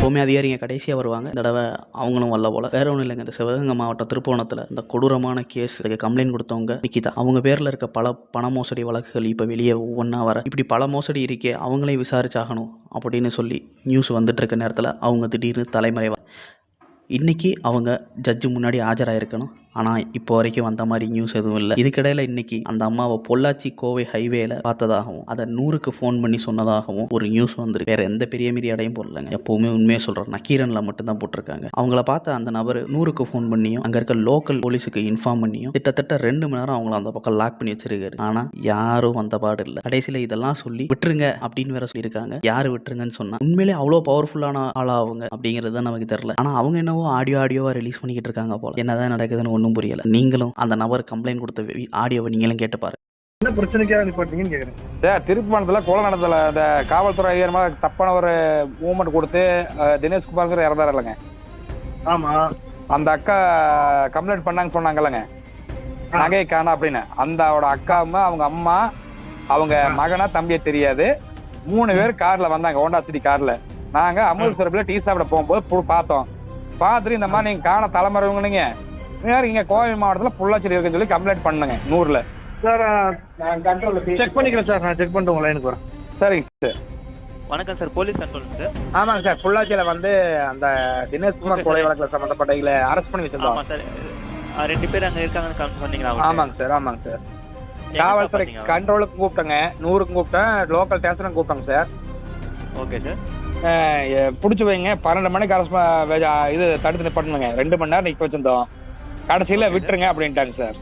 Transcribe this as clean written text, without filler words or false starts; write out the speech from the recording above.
எப்போவுமே அதிகாரிங்க கடைசியாக வருவாங்க. இந்த தடவை அவங்களும் வரல போல. வேற ஒன்றும் இல்லைங்க. இந்த சிவகங்கை மாவட்டம் திருப்புவனத்தில் இந்த கொடூரமான கேஸ் இதுக்கு கம்ப்ளைண்ட் கொடுத்தவங்க நிக்கிதா. அவங்க பேரில் இருக்க பல பண மோசடி வழக்குகள் இப்போ வெளியே ஒவ்வொன்றா வர இப்படி பல மோசடி இருக்கே, அவங்களையும் விசாரிச்சாகணும் அப்படின்னு சொல்லி நியூஸ் வந்துட்டு இருக்க நேரத்தில் அவங்க திடீர்னு தலைமறைவா. இன்றைக்கி அவங்க ஜட்ஜு முன்னாடி ஆஜராயிருக்கணும். ஆனால் இப்போ வரைக்கும் வந்த மாதிரி நியூஸ் எதுவும் இல்லை. இதுக்கிடையில் இன்றைக்கி அந்த அம்மாவை பொள்ளாச்சி கோவை ஹைவேல பார்த்ததாகவும் அதை 100க்கு ஃபோன் பண்ணி சொன்னதாகவும் ஒரு நியூஸ் வந்துருக்கு. வேறு எந்த பெரிய மீறி அடையும் போடலைங்க. எப்போவுமே உண்மையை சொல்கிறேன், நக்கீரனில் மட்டும்தான் போட்டிருக்காங்க. அவங்கள பார்த்த அந்த நபர் 100க்கு ஃபோன் பண்ணியும் அங்கே இருக்க லோக்கல் போலீஸுக்கு இன்ஃபார்ம் பண்ணியும் கிட்டத்தட்ட 2 மணி நேரம் அவங்கள அந்த பக்கம் லாக் பண்ணி வச்சிருக்காரு. ஆனால் யாரும் வந்த பாடு இல்லை. கடைசியில் இதெல்லாம் சொல்லி விட்டுருங்க அப்படின்னு வேற சொல்லியிருக்காங்க. யார் விட்டுருங்கன்னு சொன்னா உண்மையிலே அவ்வளோ பவர்ஃபுல்லான ஆளா அவங்க அப்படிங்கிறது தான் நமக்கு தெரியல. ஆனால் அவங்க என்னவோ ஆடியோவா ரிலீஸ் பண்ணிக்கிட்டு இருக்காங்க போல. என்னதான் நடக்குதுன்னு ஒன்றும் புரியல. நீங்களும் அந்த நபர் கம்ப்ளைண்ட் கொடுத்த ஆடியோவை நீங்களும் கேட்டு பாருங்க. என்ன பிரச்சனைக்காக நிப்பாட்டீங்கன்னு கேக்குறேன் சார். திருப்பணத்தில் கொலை நடந்தல இந்த காவல்துறை ஐயர் மேலே தப்பான ஒரு மூவ்மெண்ட் கொடுத்து தினேஷ்குமார் இறந்தார் இல்லைங்க. ஆமா, அந்த அக்கா கம்ப்ளைண்ட் பண்ணாங்க சொன்னாங்கல்லங்க, நகையை காணா அப்படின்னு. அந்த அக்காவும் அவங்க அம்மா அவங்க மகனா தம்பியை தெரியாது 3 பேர் கார்ல வந்தாங்க, ஹோண்டா சிட்டி கார்ல. நாங்க அமிர்தசரத்துல டீ சாப்பிட போகும்போது பார்த்தோம். பார்த்துட்டு இந்த மாதிரி நீங்க காண தலைமறைவங்க நீங்க இங்க கோவை மாவட்டத்துல பொள்ளாச்சியில் இருக்குன்னு சொல்லி கம்ப்ளைண்ட் பண்ணுங்க 100ல. சார் செக் பண்ணிக்கிறேன் சார். நான் செக் பண்ணிட்டு உங்க லைனுக்கு வரேன். சரிங்க சார். வணக்கம் சார், போலீஸ் கண்ட்ரோல் சார். ஆமாங்க சார், பொள்ளாச்சியில வந்து அந்த தினேஷ்குமார் கொலை வழக்குல சம்பந்தப்பட்டவங்களை அரெஸ்ட் பண்ணி வச்சிருந்தோம். ஆமா சார், 2 பேர் அங்க இருக்காங்கன்னு சொன்னீங்களா? ஆமாங்க சார், ஆமாங்க சார். காவல்துறை கண்ட்ரோலுக்கு கூப்பிட்டேங்க, 100க்கு கூப்பிட்டேன், லோக்கல் ஸ்டேஷனுக்கு கூப்பிட்டாங்க சார். Okay sir. பிடிச்சி வைங்க, 12 மணிக்கு அரசு இது தடுத்து நிப்பாட்டணுங்க. 2 மணி நேரம் நிக்க வச்சிருந்தோம். கடைசியில விட்டுருங்க அப்படின்ட்டாங்க சார்.